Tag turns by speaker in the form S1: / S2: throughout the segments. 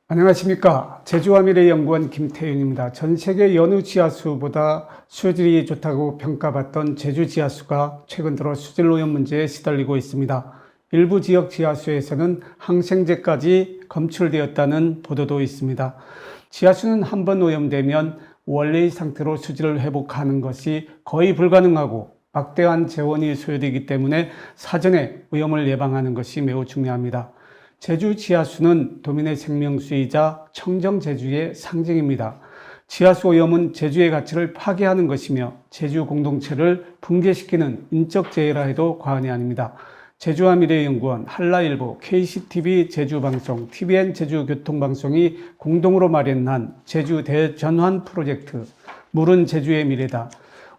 S1: 안녕하십니까. 제주와미래연구원 김태윤입니다. 전 세계 여느 지하수보다 수질이 좋다고 평가받던 제주 지하수가 최근 들어 수질 오염 문제에 시달리고 있습니다. 일부 지역 지하수에서는 항생제까지 검출되었다는 보도도 있습니다. 지하수는 한번 오염되면 원래의 상태로 수질을 회복하는 것이 거의 불가능하고 막대한 재원이 소요되기 때문에 사전에 오염을 예방하는 것이 매우 중요합니다. 제주 지하수는 도민의 생명수이자 청정 제주의 상징입니다. 지하수 오염은 제주의 가치를 파괴하는 것이며 제주 공동체를 붕괴시키는 인적 재해라 해도 과언이 아닙니다. 제주와미래연구원, 한라일보, KCTV 제주방송, TVN 제주교통방송이 공동으로 마련한 제주 대전환 프로젝트 물은 제주의 미래다.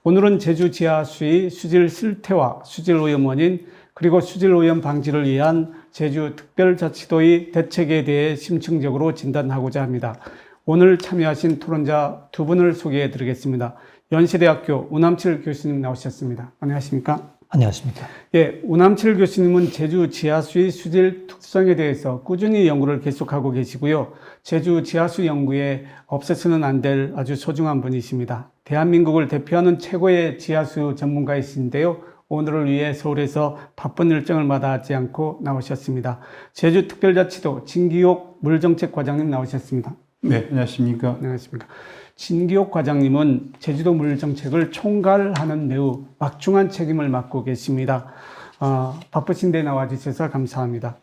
S1: 오늘은 제주 지하수의 수질 실태와 수질 오염 원인 그리고 수질 오염 방지를 위한 제주 특별자치도의 대책에 대해 심층적으로 진단하고자 합니다. 오늘 참여하신 토론자 두 분을 소개해 드리겠습니다. 연세대학교 우남칠 교수님 나오셨습니다. 안녕하십니까?
S2: 안녕하십니까?
S1: 예, 우남칠 교수님은 제주 지하수의 수질 특성에 대해서 꾸준히 연구를 계속하고 계시고요. 제주 지하수 연구에 없어서는 안 될 아주 소중한 분이십니다. 대한민국을 대표하는 최고의 지하수 전문가이신데요. 오늘을 위해 서울에서 바쁜 일정을 마다하지 않고 나오셨습니다. 제주특별자치도 진기옥 물정책과장님 나오셨습니다.
S3: 네, 안녕하십니까?
S1: 안녕하십니까. 진기옥 과장님은 제주도 물정책을 총괄하는 매우 막중한 책임을 맡고 계십니다. 바쁘신데 나와주셔서 감사합니다.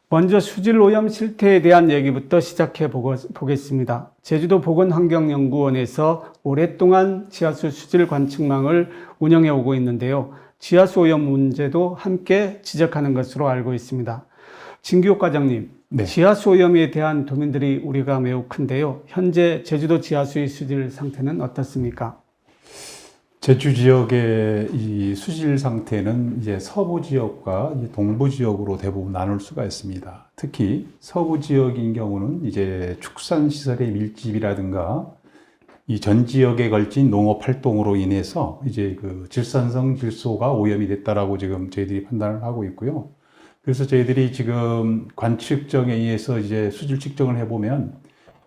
S1: 먼저 수질 오염 실태에 대한 얘기부터 시작해 보겠습니다. 제주도 보건환경연구원에서 오랫동안 지하수 수질 관측망을 운영해 오고 있는데요. 지하수 오염 문제도 함께 지적하는 것으로 알고 있습니다. 진기옥 과장님,
S3: 네.
S1: 지하수 오염에 대한 도민들이 우려가 매우 큰데요. 현재 제주도 지하수의 수질 상태는 어떻습니까?
S3: 제주 지역의 이 수질 상태는 이제 서부 지역과 이제 동부 지역으로 대부분 나눌 수가 있습니다. 특히 서부 지역인 경우는 이제 축산 시설의 밀집이라든가 이 전 지역에 걸친 농업 활동으로 인해서 이제 그 질산성 질소가 오염이 됐다라고 지금 저희들이 판단을 하고 있고요. 그래서 저희들이 지금 관측정에 의해서 이제 수질 측정을 해보면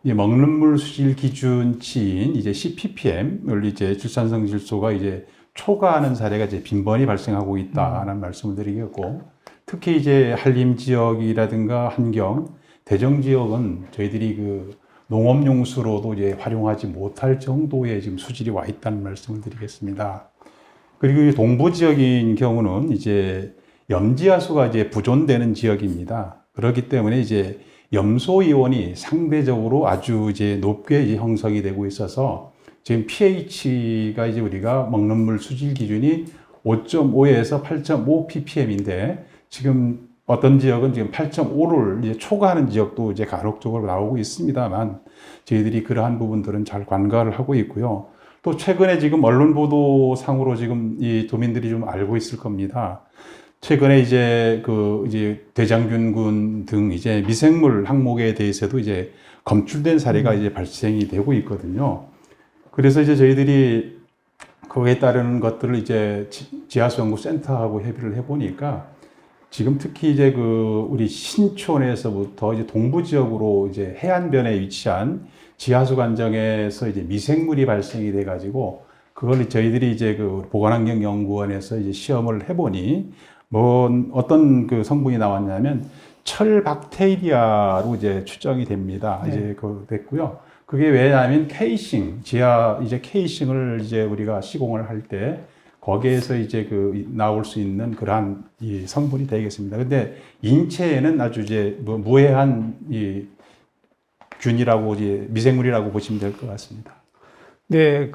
S3: 이제 먹는 물 수질 기준치인 이제 CPPM을 이제 질산성 질소가 이제 초과하는 사례가 이제 빈번히 발생하고 있다는 말씀을 드리겠고, 특히 이제 한림 지역이라든가 한경, 대정 지역은 저희들이 그 농업용수로도 이제 활용하지 못할 정도의 지금 수질이 와 있다는 말씀을 드리겠습니다. 그리고 동부 지역인 경우는 이제 염지하수가 이제 부존되는 지역입니다. 그렇기 때문에 이제 염소 이온이 상대적으로 아주 이제 높게 이제 형성이 되고 있어서 지금 pH가 이제 우리가 먹는 물 수질 기준이 5.5에서 8.5 ppm인데 지금 어떤 지역은 지금 8.5를 이제 초과하는 지역도 이제 가록적으로 나오고 있습니다만 저희들이 그러한 부분들은 잘 관가를 하고 있고요. 또 최근에 지금 언론 보도 상으로 지금 이 도민들이 좀 알고 있을 겁니다. 최근에 이제 이제 대장균군 등 이제 미생물 항목에 대해서도 이제 검출된 사례가 이제 발생이 되고 있거든요. 그래서 이제 저희들이 거기에 따르는 것들을 이제 지하수연구센터하고 협의를 해보니까 지금 특히 이제 우리 신촌에서부터 이제 동부 지역으로 이제 해안변에 위치한 지하수 관정에서 이제 미생물이 발생이 돼가지고 그걸 저희들이 이제 보건환경연구원에서 이제 시험을 해보니 어떤 성분이 나왔냐면 철 박테리아로 이제 추정이 됩니다.
S1: 네.
S3: 이제 됐고요. 그게 왜냐하면 케이싱을 이제 우리가 시공을 할 때 거기에서 이제 나올 수 있는 그러한 이 성분이 되겠습니다. 근데 인체에는 아주 이제 무해한 이 균이라고 이제 미생물이라고 보시면 될 것 같습니다.
S1: 네,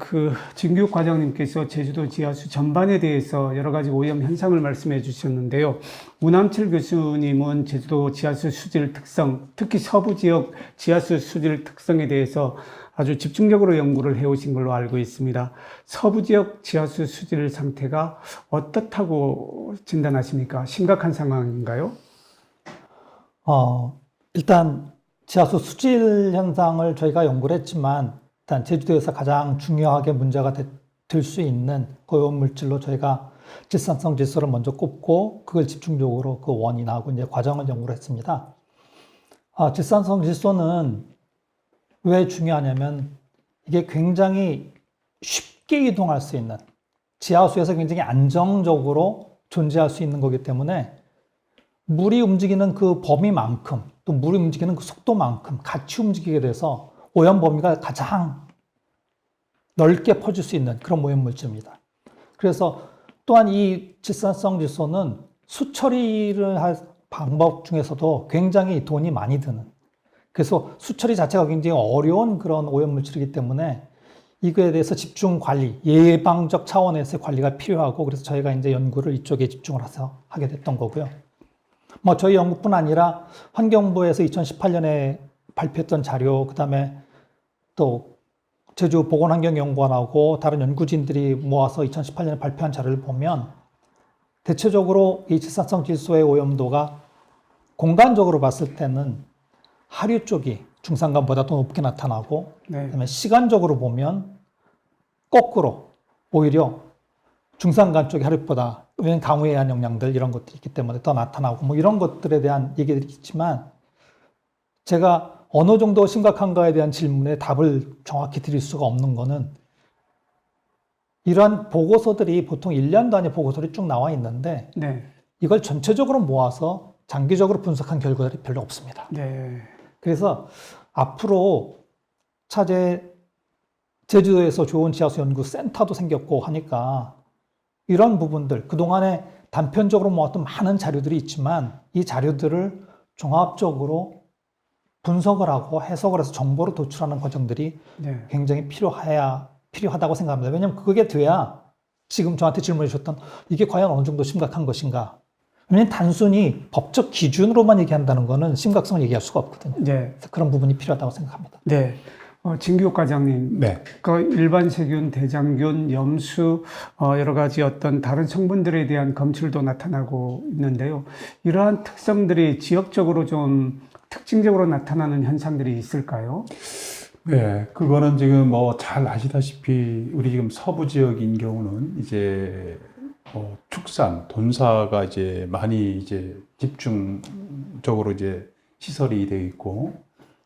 S1: 진기옥 과장님께서 제주도 지하수 전반에 대해서 여러 가지 오염 현상을 말씀해 주셨는데요. 우남칠 교수님은 제주도 지하수 수질 특성, 특히 서부 지역 지하수 수질 특성에 대해서 아주 집중적으로 연구를 해오신 걸로 알고 있습니다. 서부 지역 지하수 수질 상태가 어떻다고 진단하십니까? 심각한 상황인가요?
S2: 일단 지하수 수질 현상을 저희가 연구를 했지만 일단 제주도에서 가장 중요하게 문제가 될 수 있는 고온 물질로 저희가 질산성 질소를 먼저 꼽고 그걸 집중적으로 그 원인하고 이제 과정을 연구를 했습니다. 질산성 질소는 왜 중요하냐면 이게 굉장히 쉽게 이동할 수 있는 지하수에서 굉장히 안정적으로 존재할 수 있는 거기 때문에 물이 움직이는 그 범위만큼 또 물이 움직이는 그 속도만큼 같이 움직이게 돼서 오염 범위가 가장 넓게 퍼질 수 있는 그런 오염 물질입니다. 그래서 또한 이 질산성 질소는 수처리를 할 방법 중에서도 굉장히 돈이 많이 드는, 그래서 수처리 자체가 굉장히 어려운 그런 오염 물질이기 때문에 이거에 대해서 집중 관리, 예방적 차원에서의 관리가 필요하고, 그래서 저희가 이제 연구를 이쪽에 집중을 해서 하게 됐던 거고요. 뭐 저희 연구뿐 아니라 환경부에서 2018년에 발표했던 자료, 그다음에 또 제주 보건환경연구원하고 다른 연구진들이 모아서 2018년에 발표한 자료를 보면 대체적으로 이 질산성 질소의 오염도가 공간적으로 봤을 때는 하류 쪽이 중산간보다 더 높게 나타나고,
S1: 네.
S2: 그다음에 시간적으로 보면 거꾸로 오히려 중산간 쪽이 하류보다, 왜냐하면 강우에 의한 영향들 이런 것들이 있기 때문에 더 나타나고 뭐 이런 것들에 대한 얘기들이 있지만, 제가 어느 정도 심각한가에 대한 질문에 답을 정확히 드릴 수가 없는 거는, 이러한 보고서들이 보통 1년 단위 보고서들이 쭉 나와 있는데
S1: 네.
S2: 이걸 전체적으로 모아서 장기적으로 분석한 결과들이 별로 없습니다.
S1: 네.
S2: 그래서 앞으로 차제 제주도에서 좋은 지하수 연구 센터도 생겼고 하니까 이런 부분들, 그동안에 단편적으로 모았던 많은 자료들이 있지만 이 자료들을 종합적으로 분석을 하고 해석을 해서 정보로 도출하는 과정들이
S1: 네.
S2: 굉장히 필요하다고 생각합니다. 왜냐하면 그게 돼야 지금 저한테 질문해 주셨던 이게 과연 어느 정도 심각한 것인가. 왜냐하면 단순히 법적 기준으로만 얘기한다는 것은 심각성을 얘기할 수가 없거든요.
S1: 네.
S2: 그래서 그런 부분이 필요하다고 생각합니다.
S1: 네. 진기욱 과장님,
S3: 네.
S1: 그 일반 세균, 대장균, 염수, 여러 가지 어떤 다른 성분들에 대한 검출도 나타나고 있는데요. 이러한 특성들이 지역적으로 좀 특징적으로 나타나는 현상들이 있을까요?
S3: 네, 그거는 지금 뭐 잘 아시다시피 우리 지금 서부 지역인 경우는 이제 축산, 돈사가 이제 많이 이제 집중적으로 이제 시설이 되어 있고,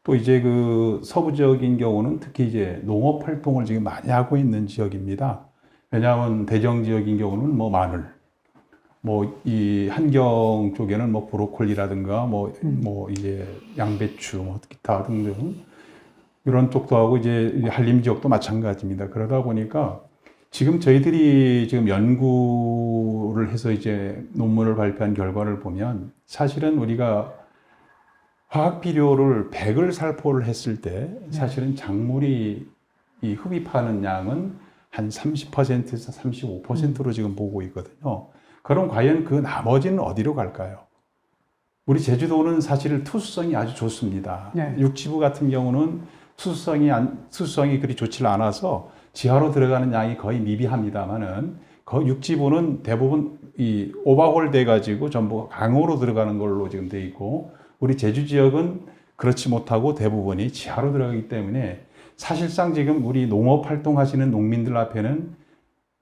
S3: 또 이제 그 서부 지역인 경우는 특히 이제 농업 활동을 지금 많이 하고 있는 지역입니다. 왜냐하면 대정 지역인 경우는 뭐 마늘, 뭐 이 한경 쪽에는 뭐 브로콜리라든가 뭐 이제 양배추, 뭐 기타 등등 이런 쪽도 하고, 이제 한림 지역도 마찬가지입니다. 그러다 보니까 지금 저희들이 지금 연구를 해서 이제 논문을 발표한 결과를 보면 사실은 우리가 화학 비료를 100을 살포를 했을 때 사실은 작물이 이 흡입하는 양은 한 30%에서 35%로 지금 보고 있거든요. 그럼 과연 그 나머지는 어디로 갈까요? 우리 제주도는 사실 투수성이 아주 좋습니다.
S1: 네.
S3: 육지부 같은 경우는 투수성이 그리 좋지 않아서 지하로 들어가는 양이 거의 미비합니다만은, 그 육지부는 대부분 이 오버홀 돼 가지고 전부 강으로 들어가는 걸로 지금 돼 있고, 우리 제주 지역은 그렇지 못하고 대부분이 지하로 들어가기 때문에 사실상 지금 우리 농업 활동하시는 농민들 앞에는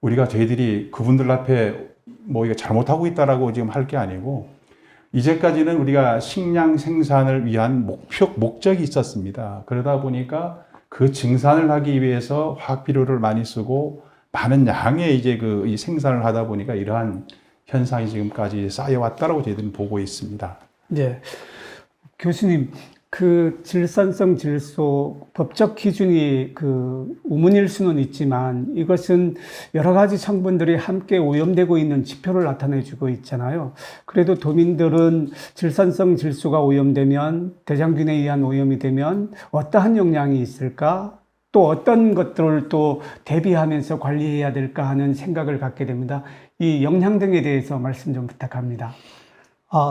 S3: 우리가 저희들이 그분들 앞에 뭐 이거 잘못하고 있다라고 지금 할 게 아니고, 이제까지는 우리가 식량 생산을 위한 목적이 있었습니다. 그러다 보니까 그 증산을 하기 위해서 화학 비료를 많이 쓰고 많은 양의 이제 이 생산을 하다 보니까 이러한 현상이 지금까지 쌓여왔다라고 저희들은 보고 있습니다.
S1: 네. 교수님, 그 질산성 질소 법적 기준이 그 우문일 수는 있지만 이것은 여러 가지 성분들이 함께 오염되고 있는 지표를 나타내주고 있잖아요. 그래도 도민들은 질산성 질소가 오염되면, 대장균에 의한 오염이 되면 어떠한 영향이 있을까? 또 어떤 것들을 또 대비하면서 관리해야 될까 하는 생각을 갖게 됩니다. 이 영향 등에 대해서 말씀 좀 부탁합니다.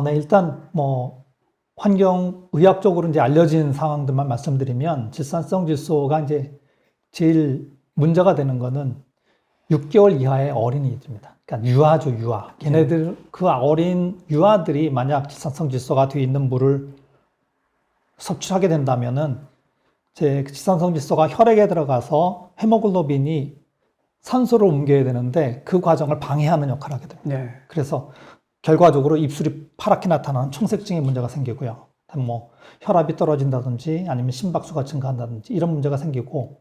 S2: 네, 일단 환경의학적으로 이제 알려진 상황들만 말씀드리면, 질산성 질소가 이제 제일 문제가 되는 거는 6개월 이하의 어린이들입니다. 그러니까 유아죠, 유아. 걔네들, 그 어린 유아들이 만약 질산성 질소가 되어 있는 물을 섭취하게 된다면은, 질산성 질소가 혈액에 들어가서 헤모글로빈이 산소를 옮겨야 되는데 그 과정을 방해하는 역할을 하게 됩니다.
S1: 네.
S2: 그래서 결과적으로 입술이 파랗게 나타나는 청색증의 문제가 생기고요. 뭐 혈압이 떨어진다든지 아니면 심박수가 증가한다든지 이런 문제가 생기고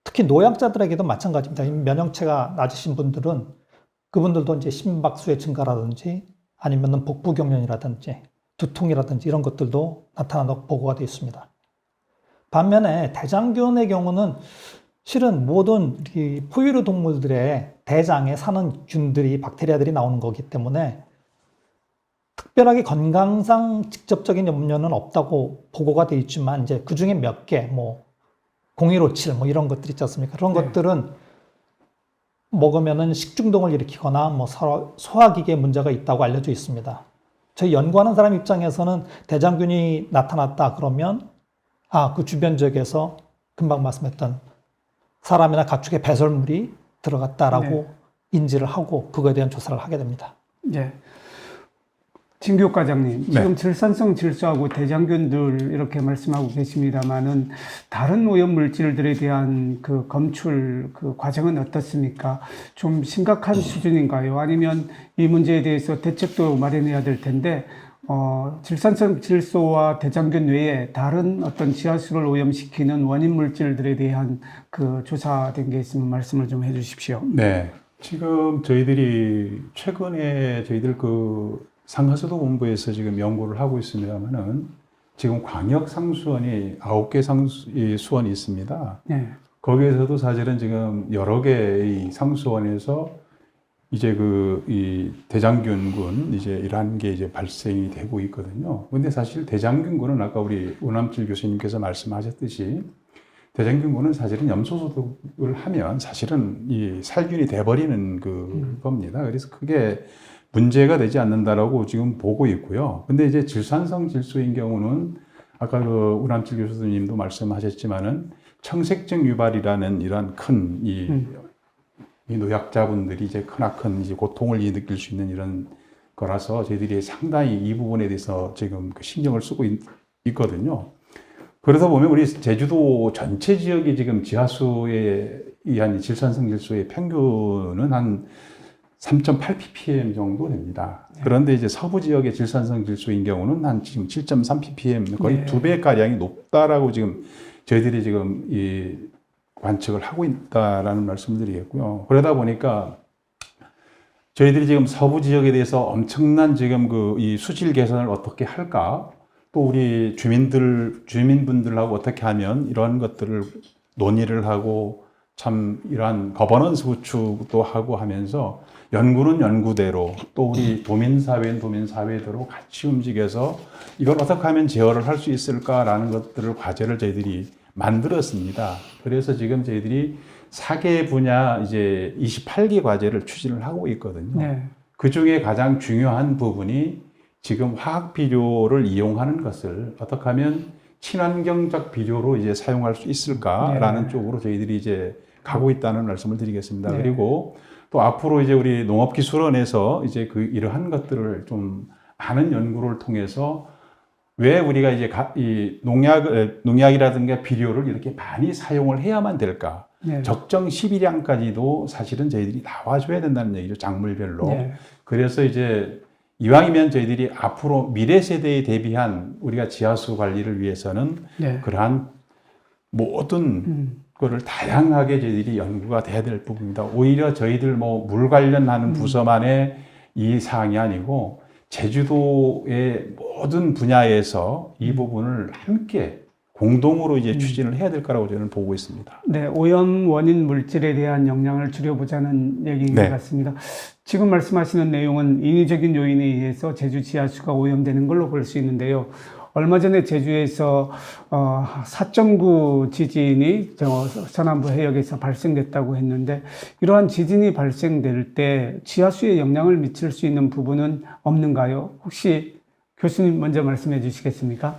S2: 특히 노약자들에게도 마찬가지입니다. 면역체가 낮으신 분들은 그분들도 이제 심박수의 증가라든지 아니면은 복부 경련이라든지 두통이라든지 이런 것들도 나타나는 보고가 되어 있습니다. 반면에 대장균의 경우는 실은 모든 이 포유류 동물들의 대장에 사는 균들이 박테리아들이 나오는 거기 때문에 특별하게 건강상 직접적인 염려는 없다고 보고가 되어 있지만 이제 그 중에 몇 개, 뭐 0157 뭐 이런 것들 있지 않습니까? 그런 것들은 먹으면은 식중독을 일으키거나 뭐 소화기계에 문제가 있다고 알려져 있습니다. 저희 연구하는 사람 입장에서는 대장균이 나타났다 그러면 그 주변 지역에서 금방 말씀했던 사람이나 가축의 배설물이 들어갔다라고 인지를 하고 그거에 대한 조사를 하게 됩니다.
S1: 네. 진규 과장님, 지금 질산성 질소하고 대장균들 이렇게 말씀하고 계십니다만은 다른 오염 물질들에 대한 그 검출 그 과정은 어떻습니까? 좀 심각한 수준인가요? 아니면 이 문제에 대해서 대책도 마련해야 될 텐데 질산성 질소와 대장균 외에 다른 어떤 지하수를 오염시키는 원인 물질들에 대한 그 조사된 게 있으면 말씀을 좀 해주십시오.
S3: 네. 지금 저희들이 최근에 저희들 그 상하수도 본부에서 지금 연구를 하고 있습니다만은 지금 광역 상수원이 9개 수원이 있습니다.
S1: 네.
S3: 거기에서도 사실은 지금 여러 개의 상수원에서 이제 이 대장균군 이제 이러한 게 이제 발생이 되고 있거든요. 근데 사실 대장균군은 아까 우리 오남철 교수님께서 말씀하셨듯이 대장균군은 사실은 염소 소독을 하면 사실은 이 살균이 돼버리는 겁니다. 그래서 크게 문제가 되지 않는다라고 지금 보고 있고요. 근데 이제 질산성 질소인 경우는 아까 그 우남철 교수님도 말씀하셨지만은 청색증 유발이라는 이러한 큰 이 노약자분들이 이제 크나큰 이제 고통을 느낄 수 있는 이런 거라서 저희들이 상당히 이 부분에 대해서 지금 신경을 쓰고 있거든요. 그러다 보면 우리 제주도 전체 지역이 지금 지하수에 의한 질산성 질소의 평균은 한 3.8 ppm 정도 됩니다. 그런데 이제 서부 지역의 질산성 질소인 경우는 한 지금 7.3 ppm 거의 2배 가량이 높다라고 지금 저희들이 지금 관측을 하고 있다라는 말씀드리겠고요. 그러다 보니까 저희들이 지금 서부 지역에 대해서 엄청난 지금 이 수질 개선을 어떻게 할까? 또 우리 주민분들하고 어떻게 하면 이러한 것들을 논의를 하고 참 이러한 거버넌스 구축도 하고 하면서 연구는 연구대로 또 우리 도민사회는 도민사회대로 같이 움직여서 이걸 어떻게 하면 제어를 할 수 있을까라는 것들을 과제를 저희들이 만들었습니다. 그래서 지금 저희들이 4개 분야 이제 28개 과제를 추진을 하고 있거든요.
S1: 네.
S3: 그 중에 가장 중요한 부분이 지금 화학 비료를 이용하는 것을 어떻게 하면 친환경적 비료로 이제 사용할 수 있을까라는 쪽으로 저희들이 이제 가고 있다는 말씀을 드리겠습니다. 그리고 또 앞으로 이제 우리 농업기술원에서 이제 이러한 것들을 좀 많은 연구를 통해서 왜 우리가 이제 이 농약이라든가 비료를 이렇게 많이 사용을 해야만 될까? 적정 시비량까지도 사실은 저희들이 나와줘야 된다는 얘기죠. 작물별로. 그래서 이제 이왕이면 저희들이 앞으로 미래 세대에 대비한 우리가 지하수 관리를 위해서는 그러한 모든 거를 다양하게 저희들이 연구가 돼야 될 부분입니다. 오히려 저희들 물 관련하는 부서만의 이 사항이 아니고 제주도의 모든 분야에서 이 부분을 함께 공동으로 이제 추진을 해야 될 거라고 저는 보고 있습니다.
S1: 네, 오염 원인 물질에 대한 영향을 줄여보자는 얘기인 것 같습니다. 지금 말씀하시는 내용은 인위적인 요인에 의해서 제주 지하수가 오염되는 걸로 볼 수 있는데요. 얼마 전에 제주에서 4.9 지진이 서남부 해역에서 발생됐다고 했는데 이러한 지진이 발생될 때 지하수에 영향을 미칠 수 있는 부분은 없는가요? 혹시 교수님 먼저 말씀해 주시겠습니까?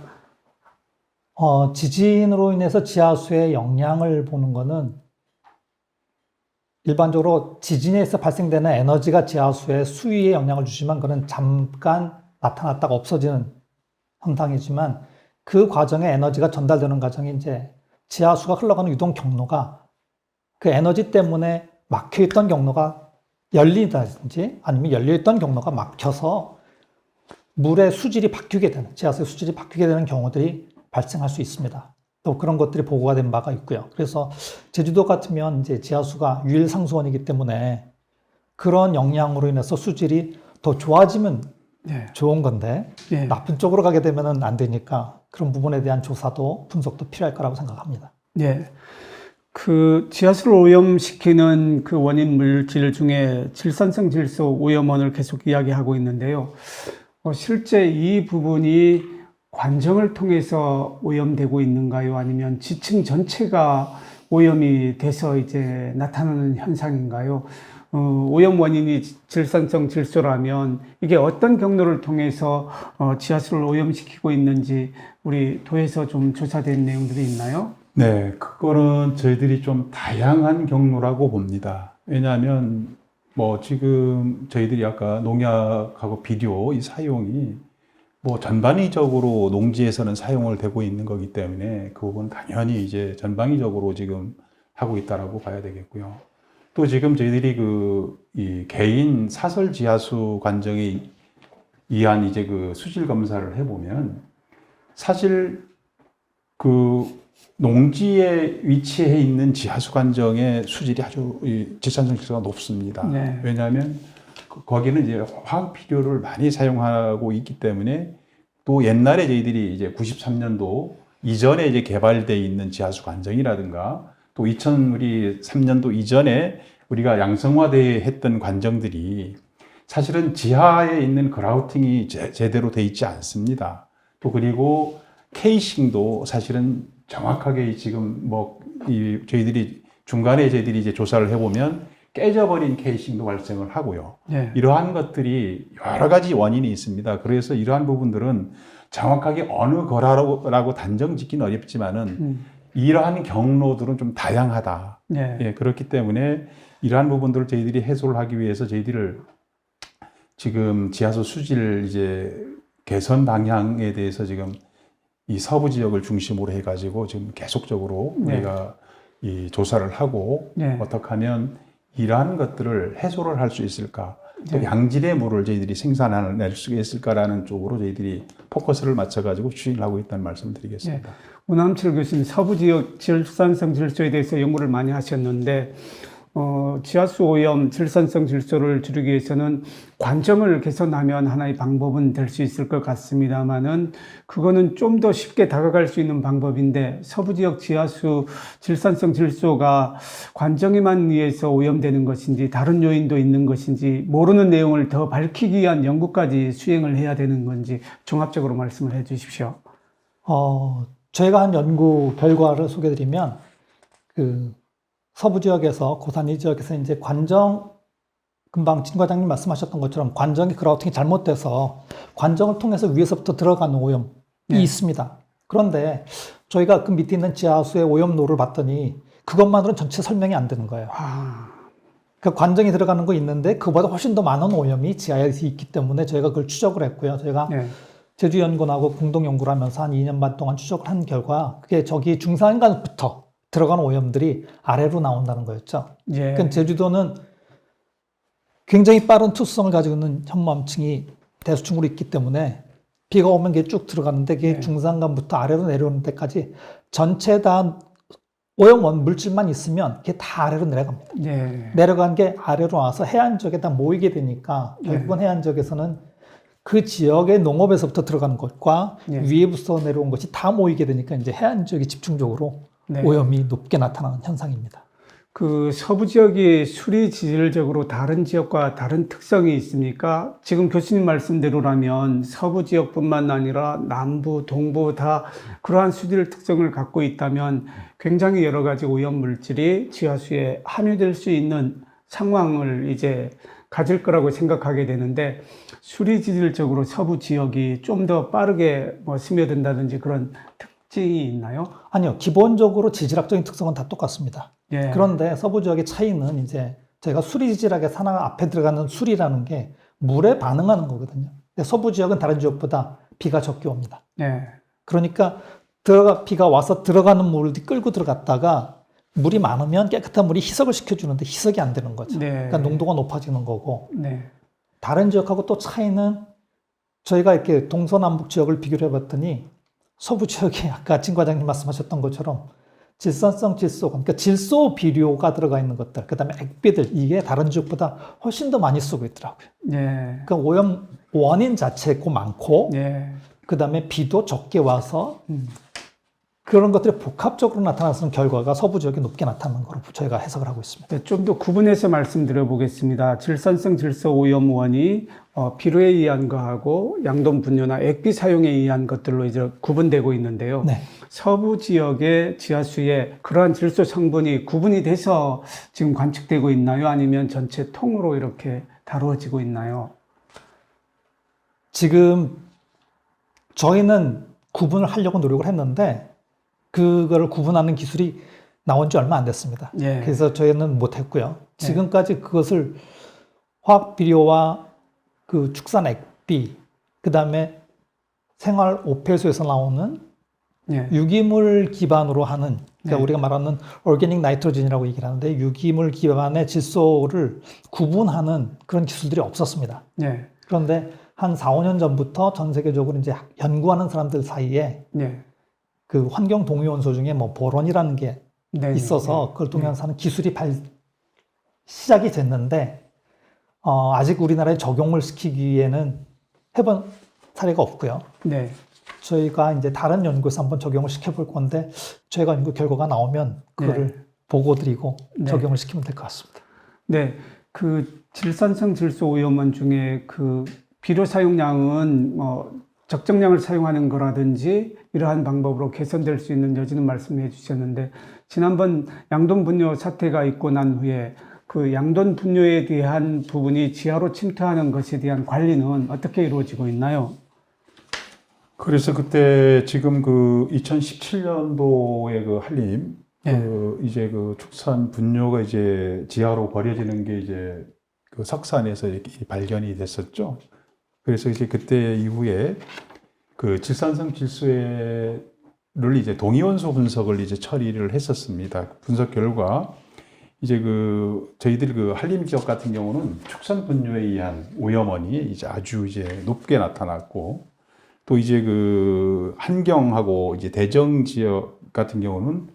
S2: 지진으로 인해서 지하수에 영향을 보는 거는 일반적으로 지진에서 발생되는 에너지가 지하수의 수위에 영향을 주지만 그는 잠깐 나타났다가 없어지는 현상이지만 그 과정에 에너지가 전달되는 과정이 이제 지하수가 흘러가는 유동 경로가 그 에너지 때문에 막혀있던 경로가 열리다든지 아니면 열려있던 경로가 막혀서 물의 수질이 바뀌게 되는, 지하수의 수질이 바뀌게 되는 경우들이 발생할 수 있습니다. 또 그런 것들이 보고가 된 바가 있고요. 그래서 제주도 같으면 이제 지하수가 유일상수원이기 때문에 그런 영향으로 인해서 수질이 더 좋아지면
S1: 네.
S2: 좋은 건데
S1: 네.
S2: 나쁜 쪽으로 가게 되면 안 되니까 그런 부분에 대한 조사도 분석도 필요할 거라고 생각합니다.
S1: 네. 그 지하수를 오염시키는 그 원인 물질 중에 질산성 질소 오염원을 계속 이야기하고 있는데요. 실제 이 부분이 관정을 통해서 오염되고 있는가요? 아니면 지층 전체가 오염이 돼서 이제 나타나는 현상인가요? 오염 원인이 질산성 질소라면 이게 어떤 경로를 통해서 지하수를 오염시키고 있는지 우리 도에서 좀 조사된 내용들이 있나요?
S3: 네, 그거는 저희들이 좀 다양한 경로라고 봅니다. 왜냐하면 뭐 지금 저희들이 아까 농약하고 비료 이 사용이 뭐 전반적으로 농지에서는 사용을 되고 있는 거기 때문에 그 부분 당연히 이제 전방위적으로 지금 하고 있다라고 봐야 되겠고요. 또 지금 저희들이 이 개인 사설 지하수 관정에 의한 이제 그 수질 검사를 해보면 사실 그 농지에 위치해 있는 지하수 관정의 수질이 아주 질산성 질소가 높습니다.
S1: 네.
S3: 왜냐하면 거기는 이제 화학 비료를 많이 사용하고 있기 때문에 또 옛날에 저희들이 이제 93년도 이전에 이제 개발되어 있는 지하수 관정이라든가 또 2003년도 이전에 우리가 양성화되어 했던 관정들이 사실은 지하에 있는 그라우팅이 제대로 되어 있지 않습니다. 또 그리고 케이싱도 사실은 정확하게 지금 저희들이 중간에 저희들이 이제 조사를 해보면 깨져버린 케이싱도 발생을 하고요.
S1: 네.
S3: 이러한 것들이 여러 가지 원인이 있습니다. 그래서 이러한 부분들은 정확하게 어느 거라고 단정 짓기는 어렵지만은 이러한 경로들은 좀 다양하다.
S1: 네.
S3: 예, 그렇기 때문에 이러한 부분들을 저희들이 해소를 하기 위해서 저희들을 지금 지하수 수질 이제 개선 방향에 대해서 지금 이 서부 지역을 중심으로 해가지고 지금 계속적으로
S1: 네.
S3: 우리가 이 조사를 하고
S1: 네.
S3: 어떻게 하면 이러한 것들을 해소를 할 수 있을까? 또
S1: 네.
S3: 양질의 물을 저희들이 생산해낼 수 있을까라는 쪽으로 저희들이 포커스를 맞춰가지고 추진을 하고 있다는 말씀을 드리겠습니다.
S1: 네. 오남철 교수님, 서부 지역 질산성 질소에 대해서 연구를 많이 하셨는데, 지하수 오염, 질산성 질소를 줄이기 위해서는 관정을 개선하면 하나의 방법은 될 수 있을 것 같습니다만은, 그거는 좀 더 쉽게 다가갈 수 있는 방법인데, 서부 지역 지하수 질산성 질소가 관정에만 의해서 오염되는 것인지, 다른 요인도 있는 것인지, 모르는 내용을 더 밝히기 위한 연구까지 수행을 해야 되는 건지, 종합적으로 말씀을 해 주십시오.
S2: 저희가 한 연구 결과를 소개드리면, 서부 지역에서, 고산이 지역에서 이제 관정, 금방 진 과장님 말씀하셨던 것처럼 관정의 그라우팅이 잘못돼서 관정을 통해서 위에서부터 들어가는 오염이
S1: 네.
S2: 있습니다. 그런데 저희가 그 밑에 있는 지하수의 오염로를 봤더니 그것만으로는 전체 설명이 안 되는 거예요. 그 관정이 들어가는 거 있는데 그보다 훨씬 더 많은 오염이 지하에 있기 때문에 저희가 그걸 추적을 했고요. 저희가
S1: 네.
S2: 제주연구원하고 공동 연구를 하면서 한 2년 반 동안 추적을 한 결과 그게 저기 중산간부터 들어가는 오염들이 아래로 나온다는 거였죠.
S1: 예.
S2: 그러니까 제주도는 굉장히 빠른 투수성을 가지고 있는 현무암층이 대수층으로 있기 때문에 비가 오면 그게 쭉 들어가는데 그게
S1: 네.
S2: 중산간부터 아래로 내려오는 데까지 전체 다 오염원 물질만 있으면 그게 다 아래로 내려갑니다.
S1: 네.
S2: 내려간 게 아래로 와서 해안 지역에 다 모이게 되니까 결국은 해안 지역에서는 그 지역의 농업에서부터 들어가는 것과
S1: 네.
S2: 위에부터 내려온 것이 다 모이게 되니까 이제 해안 지역이 집중적으로
S1: 네.
S2: 오염이 높게 나타나는 현상입니다.
S1: 그 서부 지역이 수리 지질적으로 다른 지역과 다른 특성이 있습니까? 지금 교수님 말씀대로라면 서부 지역뿐만 아니라 남부, 동부 다 그러한 수질 특성을 갖고 있다면 굉장히 여러 가지 오염 물질이 지하수에 함유될 수 있는 상황을 이제 가질 거라고 생각하게 되는데 수리 지질적으로 서부 지역이 좀 더 빠르게 스며든다든지 그런 특징이 있나요?
S2: 아니요. 기본적으로 지질학적인 특성은 다 똑같습니다.
S1: 예.
S2: 그런데 서부 지역의 차이는 이제 저희가 수리지질학의 산화 앞에 들어가는 수리라는 게 물에 반응하는 거거든요. 근데 서부 지역은 다른 지역보다 비가 적게 옵니다.
S1: 네.
S2: 그러니까 비가 와서 들어가는 물이 끌고 들어갔다가 물이 많으면 깨끗한 물이 희석을 시켜주는데 희석이 안 되는 거죠.
S1: 네.
S2: 그러니까 농도가 높아지는 거고
S1: 네.
S2: 다른 지역하고 또 차이는 저희가 이렇게 동서남북 지역을 비교를 해봤더니 서부 지역에 아까 진 과장님 말씀하셨던 것처럼 질산성 질소, 그러니까 질소 비료가 들어가 있는 것들, 그 다음에 액비들, 이게 다른 지역보다 훨씬 더 많이 쓰고 있더라고요.
S1: 예.
S2: 그러니까 오염 원인 자체가 많고,
S1: 예.
S2: 그 다음에 비도 적게 와서 그런 것들이 복합적으로 나타나는 결과가 서부 지역에 높게 나타나는 거로 저희가 해석을 하고 있습니다.
S1: 네, 좀 더 구분해서 말씀드려 보겠습니다. 질산성 질소 오염원이 비료에 의한 거하고 양돈 분뇨나 액비 사용에 의한 것들로 이제 구분되고 있는데요.
S2: 네.
S1: 서부 지역의 지하수에 그러한 질소 성분이 구분이 돼서 지금 관측되고 있나요? 아니면 전체 통으로 이렇게 다루어지고 있나요?
S2: 지금 저희는 구분을 하려고 노력을 했는데 그거를 구분하는 기술이 나온 지 얼마 안 됐습니다.
S1: 예.
S2: 그래서 저희는 못했고요. 지금까지 그것을 화학 비료와 그 축산 액비, 그 다음에 생활 오폐수에서 나오는
S1: 예.
S2: 유기물 기반으로 하는, 그러니까
S1: 네.
S2: 우리가 말하는 오르게닉 나이트로젠이라고 얘기를 하는데 유기물 기반의 질소를 구분하는 그런 기술들이 없었습니다.
S1: 예.
S2: 그런데 한 4, 5년 전부터 전 세계적으로 이제 연구하는 사람들 사이에
S1: 예.
S2: 그 환경 동위원소 중에 뭐 보론이라는 게
S1: 네.
S2: 있어서 그걸 통해서 하는 기술이 시작이 됐는데 아직 우리나라에 적용을 시키기에는 해본 사례가 없고요.
S1: 네.
S2: 저희가 이제 다른 연구에서 한번 적용을 시켜볼 건데 저희가 연구 결과가 나오면 그거를 보고 드리고
S1: 네.
S2: 적용을 시키면 될 것 같습니다.
S1: 네. 그 질산성 질소 오염원 중에 그 비료 사용량은 적정량을 사용하는 거라든지 이러한 방법으로 개선될 수 있는 여지는 말씀해 주셨는데 지난번 양돈 분뇨 사태가 있고 난 후에 그 양돈 분뇨에 대한 부분이 지하로 침투하는 것에 대한 관리는 어떻게 이루어지고 있나요?
S3: 그래서 그때 지금 그 2017년도에 그 한림 그 이제 그 축산 분뇨가 이제 지하로 버려지는 게 이제 그 석산에서 이렇게 발견이 됐었죠. 그래서 이제 그때 이후에 그 질산성 질소를 이제 동위원소 분석을 이제 처리를 했었습니다. 분석 결과 이제 그 저희들 그 한림 지역 같은 경우는 축산 분뇨에 의한 오염원이 이제 아주 이제 높게 나타났고 또 이제 그 한경하고 이제 대정 지역 같은 경우는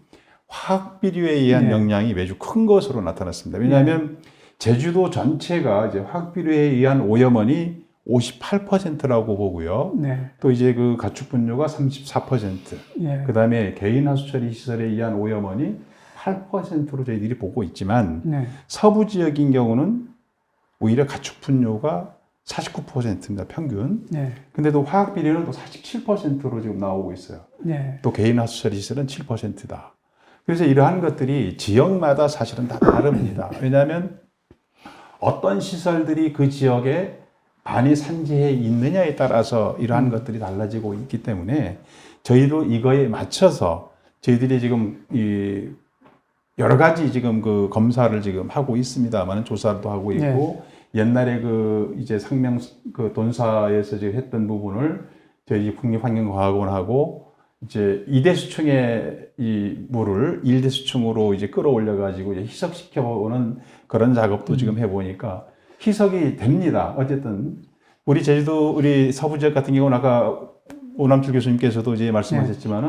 S3: 화학 비료에 의한 영향이 매주 큰 것으로 나타났습니다. 왜냐하면 제주도 전체가 이제 화학 비료에 의한 오염원이 58%라고 보고요.
S1: 네.
S3: 또 이제 그 가축 분뇨가 34%.
S1: 예.
S3: 그 다음에 개인 하수 처리 시설에 의한 오염원이 8%로 저희들이 보고 있지만
S1: 네.
S3: 서부 지역인 경우는 오히려 가축 분뇨가 49%입니다. 평균.
S1: 네.
S3: 근데도 화학 비료는 또 47%로 지금 나오고 있어요.
S1: 네.
S3: 또 개인 하수 처리 시설은 7%다. 그래서 이러한 것들이 지역마다 사실은 다 다릅니다. 왜냐하면 어떤 시설들이 그 지역에 많이 산지해 있느냐에 따라서 이러한 것들이 달라지고 있기 때문에 저희도 이거에 맞춰서 저희들이 지금 이 여러 가지 지금 그 검사를 지금 하고 있습니다만 조사도 하고 있고 옛날에 그 이제 상명 그 돈사에서 지금 했던 부분을 저희 국립환경과학원하고 이제 2대 수층의 이 물을 1대 수층으로 이제 끌어올려 가지고 이제 희석시켜 보는 그런 작업도 지금 해 보니까 희석이 됩니다. 어쨌든 우리 제주도 우리 서부 지역 같은 경우는 아까 오남철 교수님께서도 이제 말씀하셨지만은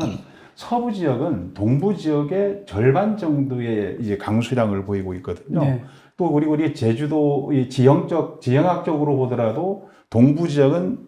S3: 서부 지역은 동부 지역의 절반 정도의 이제 강수량을 보이고 있거든요.
S1: 네.
S3: 또 우리 제주도 이 지형학적으로 보더라도 동부 지역은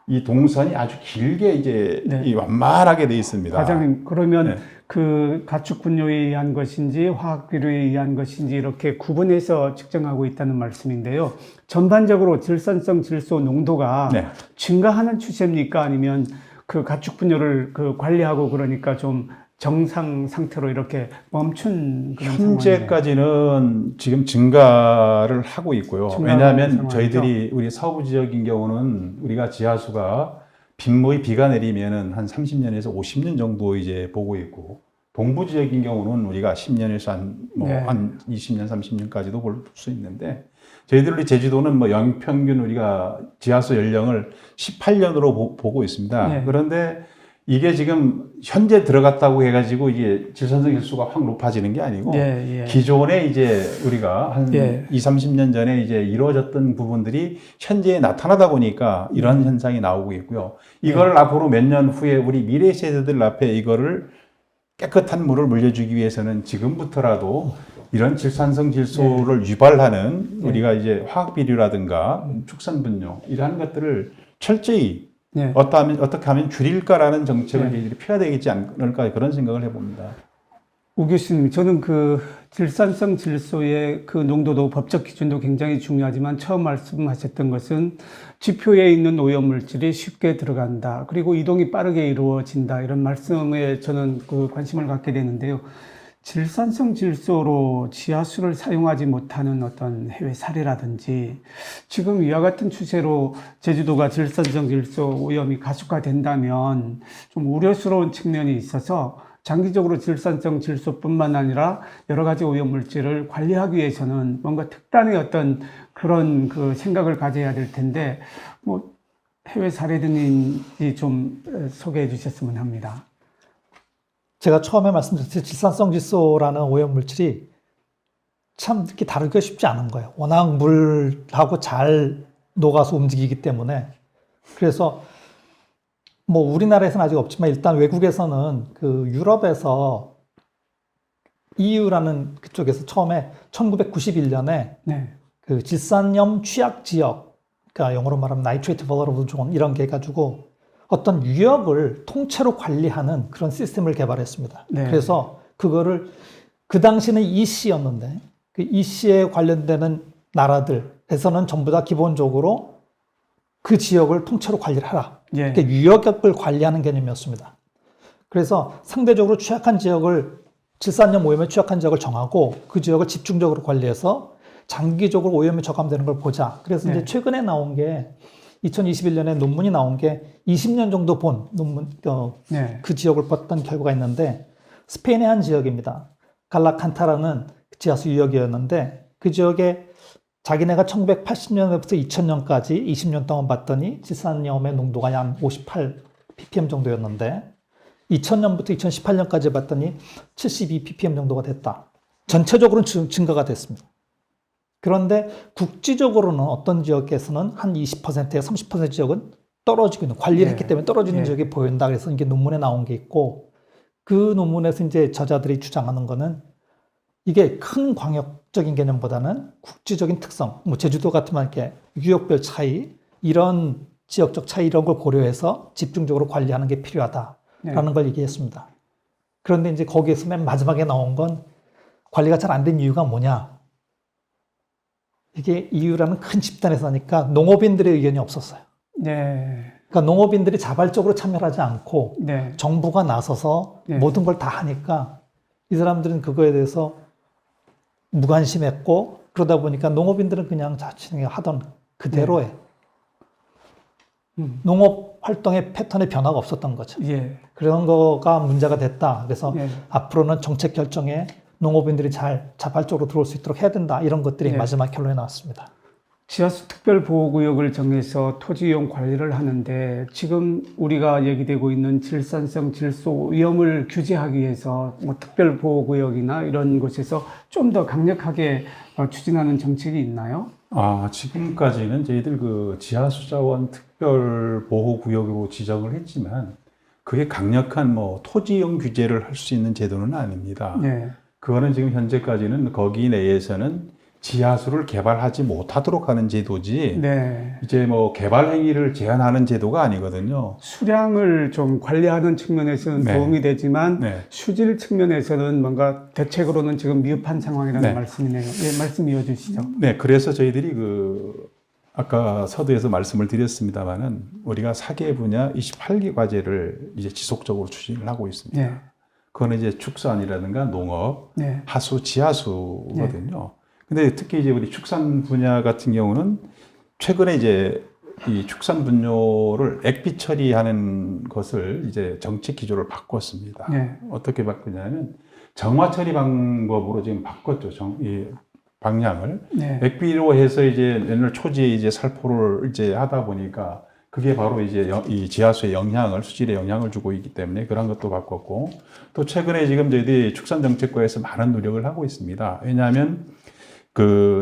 S3: 이 동선이 아주 길게 이제 이 완만하게 돼 있습니다.
S1: 과장님, 그러면 그 가축 분뇨에 의한 것인지 화학 비료에 의한 것인지 이렇게 구분해서 측정하고 있다는 말씀인데요. 전반적으로 질산성 질소 농도가 증가하는 추세입니까? 아니면 그 가축 분뇨를 그 관리하고 그러니까 좀 정상 상태로 이렇게 멈춘 그런
S3: 현재까지는 지금 증가를 하고 있고요. 왜냐하면 저희들이 우리 서부 지역인 경우는 우리가 지하수가 빗물이 비가 내리면은 한 30년에서 50년 정도 이제 보고 있고 동부 지역인 경우는 우리가 10년에서 한 20년, 30년까지도 볼 수 있는데 저희들 우리 제주도는 뭐 연평균 우리가 지하수 연령을 18년으로 보고 있습니다. 그런데 이게 지금 현재 들어갔다고 해가지고 이게 질산성 질소가 확 높아지는 게 아니고
S1: 예.
S3: 기존에 이제 우리가 한
S1: 예.
S3: 2, 30년 전에 이제 이루어졌던 부분들이 현재 나타나다 보니까 이런 현상이 나오고 있고요. 이걸 앞으로 몇 년 후에 우리 미래 세대들 앞에 이거를 깨끗한 물을 물려주기 위해서는 지금부터라도 이런 질산성 질소를 유발하는 우리가 이제 화학 비료라든가 축산 분뇨 이러한 것들을 철저히 어떻게 하면 줄일까라는 정책을 저희들이 펴야 되겠지 않을까 그런 생각을 해봅니다.
S1: 오 교수님, 저는 그 질산성 질소의 그 농도도 법적 기준도 굉장히 중요하지만 처음 말씀하셨던 것은 지표에 있는 오염물질이 쉽게 들어간다. 그리고 이동이 빠르게 이루어진다. 이런 말씀에 저는 그 관심을 갖게 되는데요. 질산성 질소로 지하수를 사용하지 못하는 어떤 해외 사례라든지 지금 이와 같은 추세로 제주도가 질산성 질소 오염이 가속화된다면 좀 우려스러운 측면이 있어서 장기적으로 질산성 질소뿐만 아니라 여러 가지 오염물질을 관리하기 위해서는 뭔가 특단의 어떤 그런 그 생각을 가져야 될 텐데 뭐 해외 사례 등이 좀 소개해 주셨으면 합니다.
S2: 제가 처음에 말씀드렸듯이 질산성 질소라는 오염물질이 참 이렇게 다루기가 쉽지 않은 거예요. 워낙 물하고 잘 녹아서 움직이기 때문에. 그래서 뭐 우리나라에서는 아직 없지만 일단 외국에서는 그 유럽에서 EU라는 그쪽에서 처음에 1991년에 그 질산염 취약 지역, 그러니까 영어로 말하면 나이트레이트 벌러러블 존 이런 게 가지고 어떤 유역을 통째로 관리하는 그런 시스템을 개발했습니다. 그래서 그거를 그 당시는 EC였는데 그 EC에 관련되는 나라들에서는 전부 다 기본적으로 그 지역을 통째로 관리를 하라. 그러니까 유역을 관리하는 개념이었습니다. 그래서 상대적으로 취약한 지역을 질산염 오염에 취약한 지역을 정하고 그 지역을 집중적으로 관리해서 장기적으로 오염이 저감되는 걸 보자. 그래서 이제 최근에 나온 게 2021년에 논문이 나온 게 20년 정도 본 논문, 그 지역을 봤던 결과가 있는데 스페인의 한 지역입니다. 갈라칸타라는 지하수 유역이었는데 그 지역에 자기네가 1980년부터 2000년까지 20년 동안 봤더니 질산염의 농도가 한 58 ppm 정도였는데 2000년부터 2018년까지 봤더니 72 ppm 정도가 됐다. 전체적으로는 증가가 됐습니다. 그런데 국지적으로는 어떤 지역에서는 한 20%에서 30% 지역은 떨어지고 있는, 관리를 했기 때문에 떨어지는 지역이 보인다. 그래서 이게 논문에 나온 게 있고, 그 논문에서 이제 저자들이 주장하는 거는 이게 큰 광역적인 개념보다는 국지적인 특성, 뭐 제주도 같으면 이렇게 유역별 차이, 이런 지역적 차이 이런 걸 고려해서 집중적으로 관리하는 게 필요하다라는 걸 얘기했습니다. 그런데 이제 거기에서 맨 마지막에 나온 건 관리가 잘 안 된 이유가 뭐냐? 이게 EU라는 큰 집단에서 하니까 농업인들의 의견이 없었어요. 그러니까 농업인들이 자발적으로 참여하지 않고 정부가 나서서 모든 걸 다 하니까 이 사람들은 그거에 대해서 무관심했고 그러다 보니까 농업인들은 그냥 자신이 하던 그대로의 농업 활동의 패턴의 변화가 없었던 거죠. 그런 거가 문제가 됐다. 그래서 앞으로는 정책 결정에 농업인들이 잘 자발적으로 들어올 수 있도록 해야 된다. 이런 것들이 마지막 결론에 나왔습니다.
S1: 지하수 특별보호구역을 정해서 토지이용 관리를 하는데 지금 우리가 얘기되고 있는 질산성 질소 오염을 규제하기 위해서 뭐 특별보호구역이나 이런 곳에서 좀 더 강력하게 추진하는 정책이 있나요?
S3: 지금까지는 저희들 그 지하수자원 특별보호구역으로 지정을 했지만 그게 강력한 뭐 토지이용 규제를 할 수 있는 제도는 아닙니다. 그거는 지금 현재까지는 거기 내에서는 지하수를 개발하지 못하도록 하는 제도지 이제 뭐 개발 행위를 제한하는 제도가 아니거든요.
S1: 수량을 좀 관리하는 측면에서는 도움이 되지만 수질 측면에서는 뭔가 대책으로는 지금 미흡한 상황이라는 말씀이네요. 말씀 이어주시죠.
S3: 그래서 저희들이 아까 서두에서 말씀을 드렸습니다만은 우리가 4개 분야 28개 과제를 이제 지속적으로 추진을 하고 있습니다. 그거는 이제 축산이라든가 농업, 하수, 지하수거든요. 근데 특히 이제 우리 축산 분야 같은 경우는 최근에 이제 이 축산 분뇨를 액비 처리하는 것을 이제 정책 기조를 바꿨습니다. 어떻게 바꾸냐면 정화 처리 방법으로 지금 바꿨죠. 이 방향을. 액비로 해서 이제 옛날 초지에 이제 살포를 이제 하다 보니까 그게 바로 이제 이 지하수의 영향을, 수질에 영향을 주고 있기 때문에 그런 것도 바꿨고, 또 최근에 지금 저희들이 축산정책과에서 많은 노력을 하고 있습니다. 왜냐하면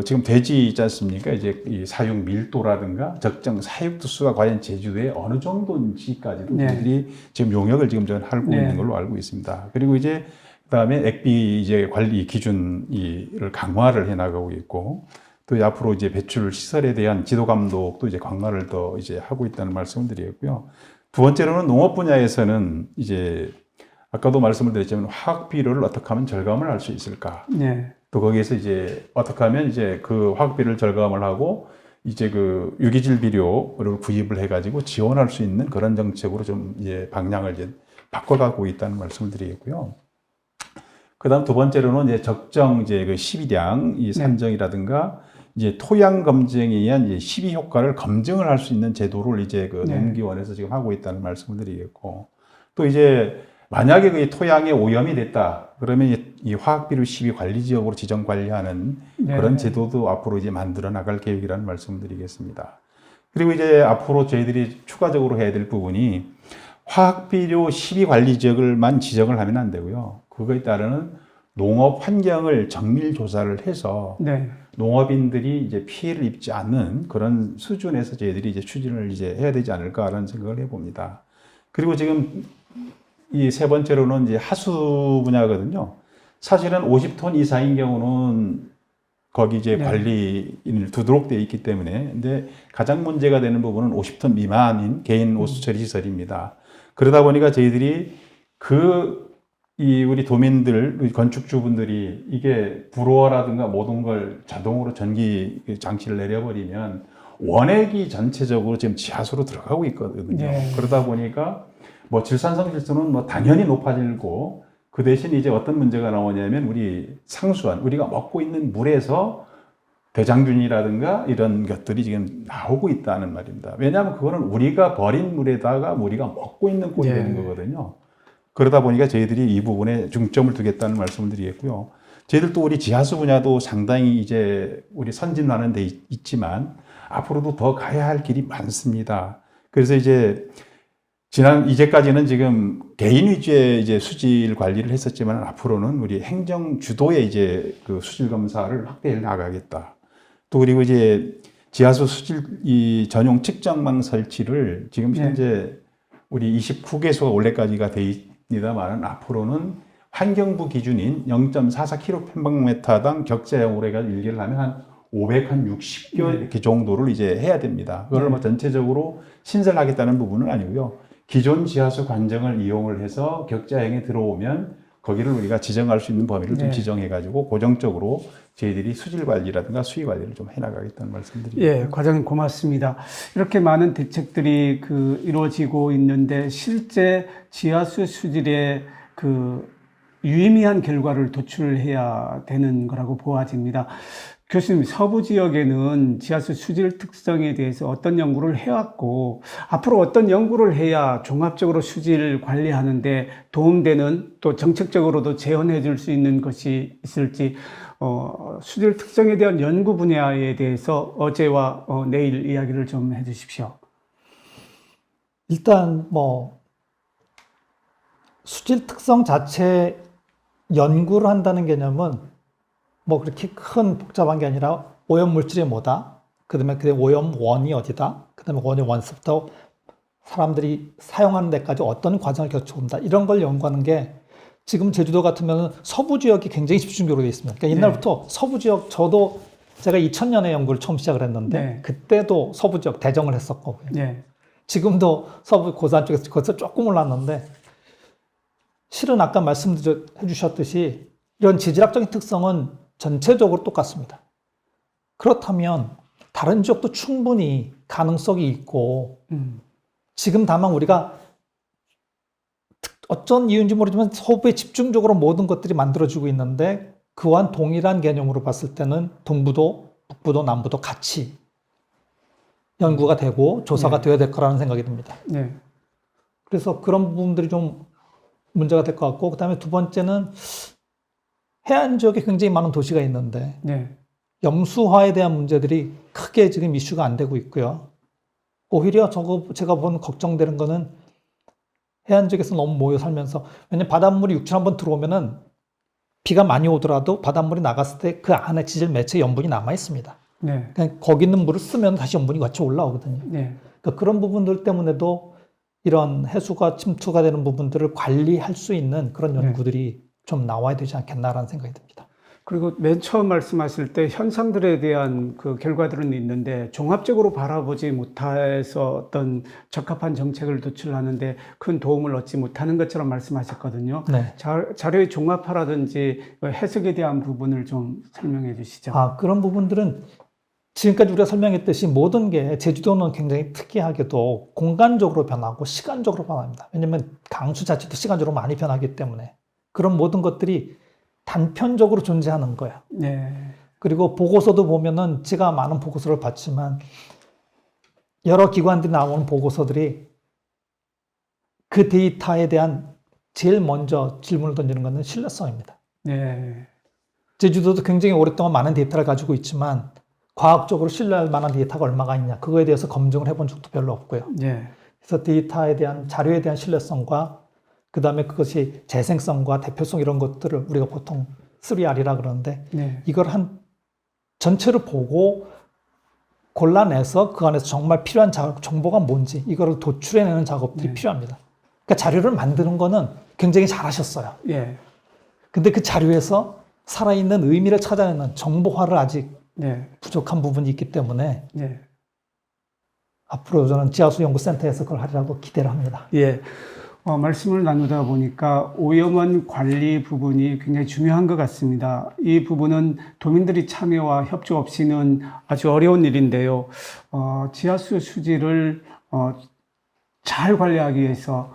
S3: 지금 대지 있지 않습니까? 이제 이 사육 밀도라든가 적정 사육 두수가 과연 제주도에 어느 정도인지까지도
S1: 네.
S3: 저희들이 지금 용역을 지금 저 하고
S1: 네.
S3: 있는 걸로 알고 있습니다. 그리고 이제 그다음에 액비 이제 관리 기준을 강화를 해 나가고 있고, 또 앞으로 이제 배출 시설에 대한 지도 감독도 이제 강화를 더 이제 하고 있다는 말씀을 드리고요. 두 번째로는 농업 분야에서는 이제 아까도 말씀을 드렸지만 화학 비료를 어떻게 하면 절감을 할 수 있을까?
S1: 네.
S3: 또 거기에서 이제 어떻게 하면 이제 그 화학 비료를 절감을 하고 이제 그 유기질 비료를 구입을 해가지고 지원할 수 있는 그런 정책으로 좀 이제 방향을 이제 바꿔가고 있다는 말씀을 드리겠고요. 그다음 두 번째로는 이제 적정 이제 그 시비량 이 산정이라든가 이제 토양 검증에 의한 이제 시비 효과를 검증을 할 수 있는 제도를 이제 그
S1: 네.
S3: 농기원에서 지금 하고 있다는 말씀을 드리겠고, 또 이제 만약에 그 토양에 오염이 됐다 그러면 이 화학비료 시비 관리 지역으로 지정 관리하는
S1: 네.
S3: 그런 제도도 앞으로 이제 만들어 나갈 계획이라는 말씀을 드리겠습니다. 그리고 이제 앞으로 저희들이 추가적으로 해야 될 부분이 화학비료 시비 관리 지역을만 지정을 하면 안 되고요. 그거에 따르는 농업 환경을 정밀 조사를 해서
S1: 네.
S3: 농업인들이 이제 피해를 입지 않는 그런 수준에서 저희들이 이제 추진을 이제 해야 되지 않을까라는 생각을 해봅니다. 그리고 지금 이 세 번째로는 이제 하수 분야거든요. 사실은 50톤 이상인 경우는 거기 이제
S1: 네.
S3: 관리인을 두도록 되어 있기 때문에, 근데 가장 문제가 되는 부분은 50톤 미만인 개인 오수 처리 시설입니다. 그러다 보니까 저희들이 우리 도민들, 우리 건축주분들이 이게 불호라든가 모든 걸 자동으로 전기 장치를 내려버리면 원액이 전체적으로 지금 지하수로 들어가고 있거든요.
S1: 네.
S3: 그러다 보니까 뭐 질산성 질소는 뭐 당연히 높아지고, 그 대신 이제 어떤 문제가 나오냐면 우리 상수원, 우리가 먹고 있는 물에서 대장균이라든가 이런 것들이 지금 나오고 있다는 말입니다. 왜냐하면 그거는 우리가 버린 물에다가 우리가 먹고 있는 꼴이
S1: 네.
S3: 되는 거거든요. 그러다 보니까 저희들이 이 부분에 중점을 두겠다는 말씀을 드리겠고요. 저희들도 우리 지하수 분야도 상당히 이제 우리 선진화는 돼 있지만 앞으로도 더 가야 할 길이 많습니다. 그래서 이제까지는 지금 개인 위주의 이제 수질 관리를 했었지만 앞으로는 우리 행정 주도의 이제 그 수질 검사를 확대해 나가겠다. 또 그리고 이제 지하수 수질 이 전용 측정망 설치를 지금 현재 우리 29개소가 원래까지가 돼 있습니다만 앞으로는 환경부 기준인 0.44kg/평방미터당 격자형으로 해가지고 일개를 하면 한 560개 이렇게 정도를 이제 해야 됩니다. 그걸 뭐 전체적으로 신설하겠다는 부분은 아니고요. 기존 지하수 관정을 이용을 해서 격자형에 들어오면 거기를 우리가 지정할 수 있는 범위를 좀 지정해가지고 고정적으로 저희들이 수질 관리라든가 수위 관리를 좀 해나가겠다는 말씀드립니다.
S1: 예, 과장님 고맙습니다. 이렇게 많은 대책들이 이루어지고 있는데 실제 지하수 수질에 유의미한 결과를 도출해야 되는 거라고 보아집니다. 교수님, 서부 지역에는 지하수 수질 특성에 대해서 어떤 연구를 해왔고 앞으로 어떤 연구를 해야 종합적으로 수질 관리하는데 도움되는, 또 정책적으로도 재현해 줄 수 있는 것이 있을지, 수질 특성에 대한 연구 분야에 대해서 어제와 내일 이야기를 좀 해주십시오.
S2: 일단 수질 특성 자체 연구를 한다는 개념은 그렇게 큰 복잡한 게 아니라 오염 물질이 뭐다, 그다음에 그 오염 원이 어디다, 그다음에 오염 원서부터 사람들이 사용하는 데까지 어떤 과정을 거쳐온다, 이런 걸 연구하는 게 지금 제주도 같으면 서부 지역이 굉장히 집중적으로 되어 있습니다. 그러니까 옛날부터 서부 지역, 제가 2000년에 연구를 처음 시작을 했는데 그때도 서부 지역 대정을 했었고 지금도 서부 고산 쪽에서 거기서 조금 올랐는데, 실은 아까 말씀해 주셨듯이 이런 지질학적인 특성은 전체적으로 똑같습니다. 그렇다면 다른 지역도 충분히 가능성이 있고, 지금 다만 우리가 어쩐 이유인지 모르지만 서부에 집중적으로 모든 것들이 만들어지고 있는데, 그와는 동일한 개념으로 봤을 때는 동부도, 북부도, 남부도 같이 연구가 되고 조사가 되어야 될 거라는 생각이 듭니다. 그래서 그런 부분들이 좀 문제가 될 것 같고, 그 다음에 두 번째는 해안 지역에 굉장히 많은 도시가 있는데 염수화에 대한 문제들이 크게 지금 이슈가 안 되고 있고요. 오히려 제가 본 걱정되는 거는 해안 지역에서 너무 모여 살면서, 왜냐면 바닷물이 육지로 한번 들어오면은 비가 많이 오더라도 바닷물이 나갔을 때 그 안에 지질 매체 염분이 남아 있습니다.
S1: 네.
S2: 그냥 거기 있는 물을 쓰면 다시 염분이 같이 올라오거든요.
S1: 네.
S2: 그러니까 그런 부분들 때문에도 이런 해수가 침투가 되는 부분들을 관리할 수 있는 그런 연구들이 좀 나와야 되지 않겠나라는 생각이 듭니다.
S1: 그리고 맨 처음 말씀하실 때 현상들에 대한 그 결과들은 있는데 종합적으로 바라보지 못해서 어떤 적합한 정책을 도출하는데 큰 도움을 얻지 못하는 것처럼 말씀하셨거든요.
S2: 네.
S1: 자료의 종합화라든지 해석에 대한 부분을 좀 설명해 주시죠.
S2: 그런 부분들은 지금까지 우리가 설명했듯이 모든 게 제주도는 굉장히 특이하게도 공간적으로 변하고 시간적으로 변합니다. 왜냐하면 강수 자체도 시간적으로 많이 변하기 때문에 그런 모든 것들이 단편적으로 존재하는 거예요.
S1: 네.
S2: 그리고 보고서도 보면은 제가 많은 보고서를 봤지만 여러 기관들이 나오는 보고서들이 그 데이터에 대한 제일 먼저 질문을 던지는 것은 신뢰성입니다.
S1: 네.
S2: 제주도도 굉장히 오랫동안 많은 데이터를 가지고 있지만 과학적으로 신뢰할 만한 데이터가 얼마가 있냐, 그거에 대해서 검증을 해본 적도 별로 없고요.
S1: 네.
S2: 그래서 데이터에 대한, 자료에 대한 신뢰성과 그 다음에 그것이 재생성과 대표성 이런 것들을 우리가 보통 3R이라 그러는데
S1: 네.
S2: 이걸 전체를 보고 골라내서 그 안에서 정말 필요한 정보가 뭔지 이거를 도출해내는 작업들이
S1: 네.
S2: 필요합니다. 그러니까 자료를 만드는 거는 굉장히 잘하셨어요.
S1: 예.
S2: 근데 그 자료에서 살아있는 의미를 찾아내는 정보화를 아직
S1: 네.
S2: 부족한 부분이 있기 때문에
S1: 네.
S2: 앞으로 저는 지하수 연구센터에서 그걸 하리라고 기대를 합니다.
S1: 예. 말씀을 나누다 보니까 오염원 관리 부분이 굉장히 중요한 것 같습니다. 이 부분은 도민들이 참여와 협조 없이는 아주 어려운 일인데요. 지하수 수질을 잘 관리하기 위해서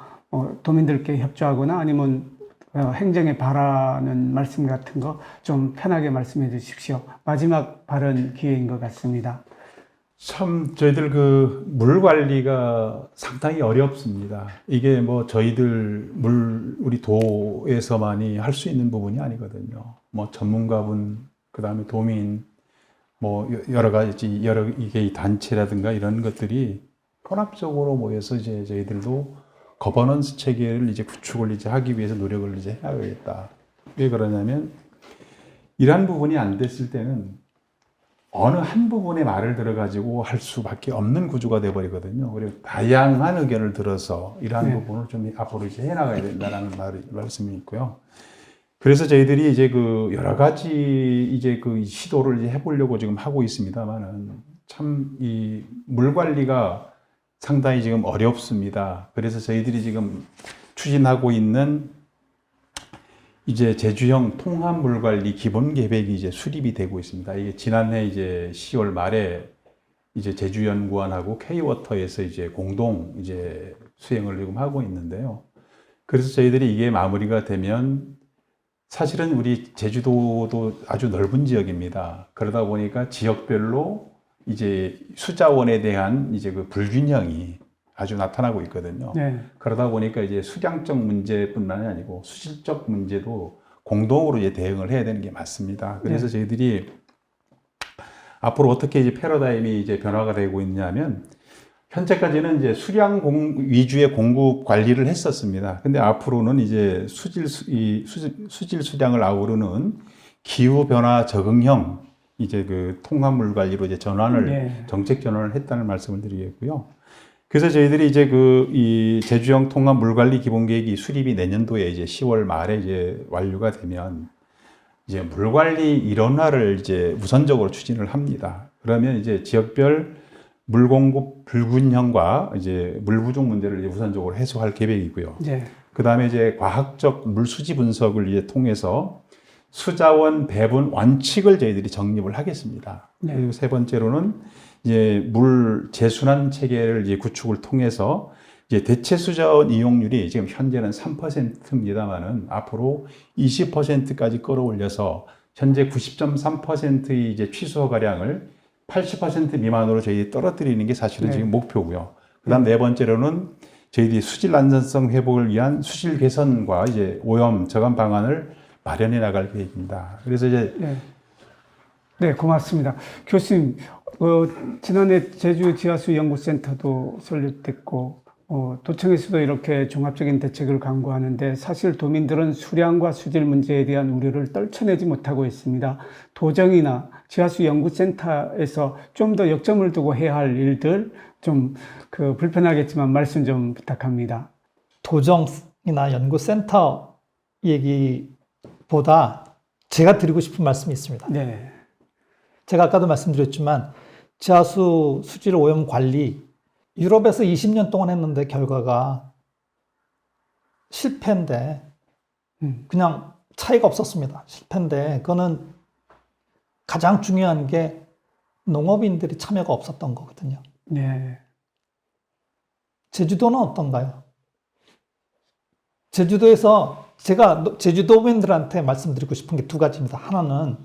S1: 도민들께 협조하거나 아니면 행정에 바라는 말씀 같은 거 좀 편하게 말씀해 주십시오. 마지막 발언 기회인 것 같습니다.
S3: 참 저희들 그 물 관리가 상당히 어렵습니다. 이게 뭐 저희들 우리 도에서만이 할 수 있는 부분이 아니거든요. 뭐 전문가분, 그다음에 도민, 뭐 여러 가지 이게 단체라든가 이런 것들이 혼합적으로 모여서 이제 저희들도 거버넌스 체계를 이제 구축을 이제 하기 위해서 노력을 이제 해야겠다. 왜 그러냐면 이러한 부분이 안 됐을 때는 어느 한 부분의 말을 들어가지고 할 수밖에 없는 구조가 돼버리거든요. 그리고 다양한 의견을 들어서 이러한 부분을 좀 앞으로 이제 해나가야 된다는 말씀이 있고요. 그래서 저희들이 이제 그 여러 가지 이제 그 시도를 이제 해보려고 지금 하고 있습니다만은 참 이 물 관리가 상당히 지금 어렵습니다. 그래서 저희들이 지금 추진하고 있는 이제 제주형 통합 물관리 기본 계획이 이제 수립이 되고 있습니다. 이게 지난해 이제 10월 말에 이제 제주연구원하고 K워터에서 이제 공동 이제 수행을 지금 하고 있는데요. 그래서 저희들이 이게 마무리가 되면 사실은 우리 제주도도 아주 넓은 지역입니다. 그러다 보니까 지역별로 이제 수자원에 대한 이제 그 불균형이 아주 나타나고 있거든요.
S1: 네.
S3: 그러다 보니까 이제 수량적 문제뿐만이 아니고 수질적 문제도 공동으로 이제 대응을 해야 되는 게 맞습니다. 그래서 저희들이 앞으로 어떻게 이제 패러다임이 이제 변화가 되고 있냐면 현재까지는 이제 수량 위주의 공급 관리를 했었습니다. 근데 앞으로는 이제 수질 수량을 아우르는 기후 변화 적응형 이제 그 통합물 관리로 이제 정책 전환을 했다는 말씀을 드리겠고요. 그래서 저희들이 이제 이 제주형 통합 물관리 기본계획이 수립이 내년도에 이제 10월 말에 이제 완료가 되면 이제 물관리 일원화를 이제 우선적으로 추진을 합니다. 그러면 이제 지역별 물 공급 불균형과 이제 물 부족 문제를 이제 우선적으로 해소할 계획이고요.
S1: 네.
S3: 그 다음에 이제 과학적 물 수지 분석을 이제 통해서 수자원 배분 원칙을 저희들이 정립을 하겠습니다.
S1: 네.
S3: 그리고 세 번째로는 이제 물 재순환 체계를 이제 구축을 통해서 이제 대체 수자원 이용률이 지금 현재는 3%입니다만은 앞으로 20%까지 끌어올려서 현재 90.3%의 이제 취수 허가량을 80% 미만으로 저희 떨어뜨리는 게 사실은 지금 목표고요. 그다음 네 번째로는 저희들이 수질 안전성 회복을 위한 수질 개선과 이제 오염 저감 방안을 마련해 나갈 계획입니다. 그래서 이제
S1: 네, 고맙습니다. 교수님, 지난해 제주지하수연구센터도 설립됐고, 도청에서도 이렇게 종합적인 대책을 강구하는데 사실 도민들은 수량과 수질 문제에 대한 우려를 떨쳐내지 못하고 있습니다. 도정이나 지하수연구센터에서 좀 더 역점을 두고 해야 할 일들 좀 불편하겠지만 말씀 좀 부탁합니다.
S2: 도정이나 연구센터 얘기보다 제가 드리고 싶은 말씀이 있습니다.
S1: 네,
S2: 제가 아까도 말씀드렸지만 지하수 수질 오염 관리 유럽에서 20년 동안 했는데 결과가 실패인데 그냥 차이가 없었습니다. 실패인데 그거는 가장 중요한 게 농업인들이 참여가 없었던 거거든요.
S1: 네,
S2: 제주도는 어떤가요? 제주도에서 제가 제주도민들한테 말씀드리고 싶은 게 두 가지입니다. 하나는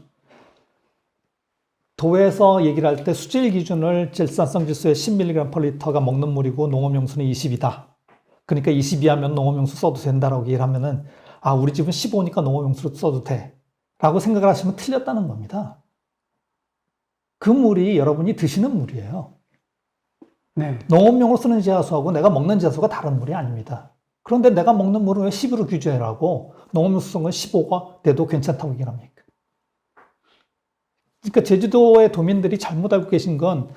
S2: 도에서 얘기를 할 때 수질 기준을 질산성 지수의 10mg/L가 먹는 물이고 농업용수는 20이다. 그러니까 20 이하면 농업용수 써도 된다라고 얘기를 하면은 우리 집은 15니까 농업용수로 써도 돼. 라고 생각을 하시면 틀렸다는 겁니다. 그 물이 여러분이 드시는 물이에요.
S1: 네,
S2: 농업용으로 쓰는 지하수하고 내가 먹는 지하수가 다른 물이 아닙니다. 그런데 내가 먹는 물을 왜 10으로 규제하라고 농업용수 쓴 건 15가 돼도 괜찮다고 얘기를 합니까? 그러니까 제주도의 도민들이 잘못 알고 계신 건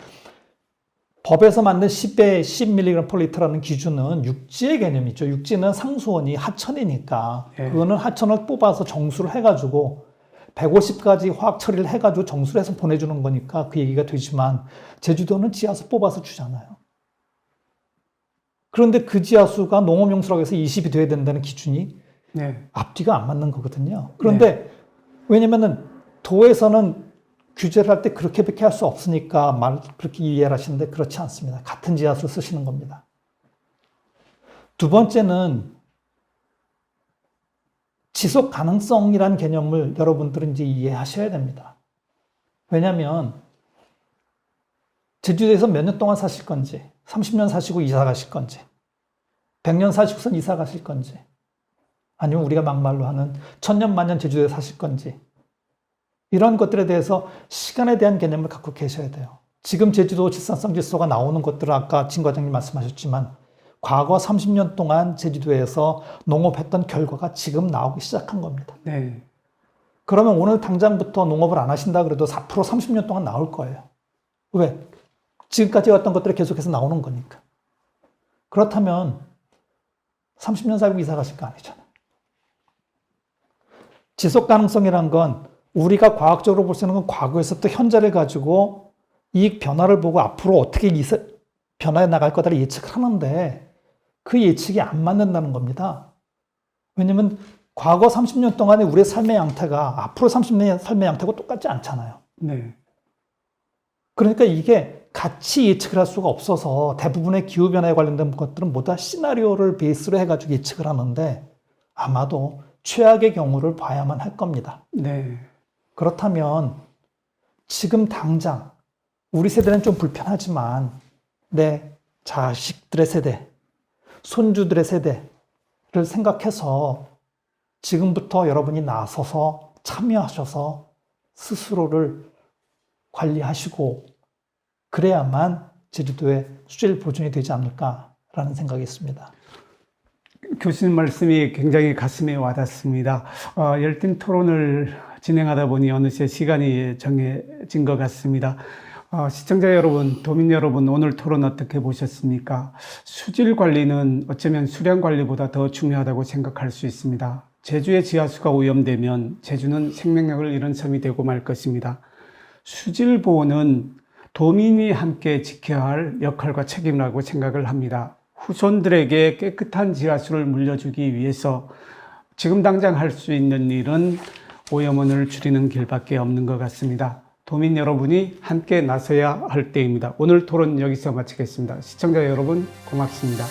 S2: 법에서 만든 10에 10mg/L라는 기준은 육지의 개념이죠. 육지는 상수원이 하천이니까 그거는 하천을 뽑아서 정수를 해가지고 150까지 화학 처리를 해가지고 정수를 해서 보내주는 거니까 그 얘기가 되지만 제주도는 지하수 뽑아서 주잖아요. 그런데 그 지하수가 농업용수라고 해서 20이 돼야 된다는 기준이
S1: 네,
S2: 앞뒤가 안 맞는 거거든요. 그런데 왜냐면은 도에서는 규제를 할 때 그렇게밖에 할 수 없으니까 그렇게 이해를 하시는데 그렇지 않습니다. 같은 지하수를 쓰시는 겁니다. 두 번째는 지속 가능성이라는 개념을 여러분들은 이제 이해하셔야 됩니다. 왜냐하면 제주도에서 몇 년 동안 사실 건지, 30년 사시고 이사 가실 건지, 100년 사시고선 이사 가실 건지, 아니면 우리가 막말로 하는 1000년 만년 제주도에 사실 건지, 이런 것들에 대해서 시간에 대한 개념을 갖고 계셔야 돼요. 지금 제주도 질산성 지수가 나오는 것들은 아까 진 과장님 말씀하셨지만 과거 30년 동안 제주도에서 농업했던 결과가 지금 나오기 시작한 겁니다.
S1: 네,
S2: 그러면 오늘 당장부터 농업을 안 하신다 그래도 앞으로 30년 동안 나올 거예요. 왜? 지금까지 왔던 것들이 계속해서 나오는 거니까. 그렇다면 30년 살고 이사 가실 거 아니잖아요. 지속 가능성이란 건 우리가 과학적으로 볼 수 있는 건 과거에서부터 현재를 가지고 이 변화를 보고 앞으로 어떻게 변화해 나갈 거다를 예측을 하는데 그 예측이 안 맞는다는 겁니다. 왜냐면 과거 30년 동안의 우리의 삶의 양태가 앞으로 30년 삶의 양태하고 똑같지 않잖아요.
S1: 네,
S2: 그러니까 이게 같이 예측을 할 수가 없어서 대부분의 기후변화에 관련된 것들은 모두 다 시나리오를 베이스로 해가지고 예측을 하는데 아마도 최악의 경우를 봐야만 할 겁니다.
S1: 네,
S2: 그렇다면 지금 당장 우리 세대는 좀 불편하지만 내 자식들의 세대, 손주들의 세대를 생각해서 지금부터 여러분이 나서서 참여하셔서 스스로를 관리하시고 그래야만 제주도의 수질 보존이 되지 않을까라는 생각이 있습니다.
S1: 교수님 말씀이 굉장히 가슴에 와닿습니다. 열띤 토론을 진행하다 보니 어느새 시간이 정해진 것 같습니다. 시청자 여러분, 도민 여러분, 오늘 토론 어떻게 보셨습니까? 수질 관리는 어쩌면 수량 관리보다 더 중요하다고 생각할 수 있습니다. 제주의 지하수가 오염되면 제주는 생명력을 잃은 섬이 되고 말 것입니다. 수질 보호는 도민이 함께 지켜야 할 역할과 책임이라고 생각을 합니다. 후손들에게 깨끗한 지하수를 물려주기 위해서 지금 당장 할 수 있는 일은 오염원을 줄이는 길밖에 없는 것 같습니다. 도민 여러분이 함께 나서야 할 때입니다. 오늘 토론 여기서 마치겠습니다. 시청자 여러분 고맙습니다.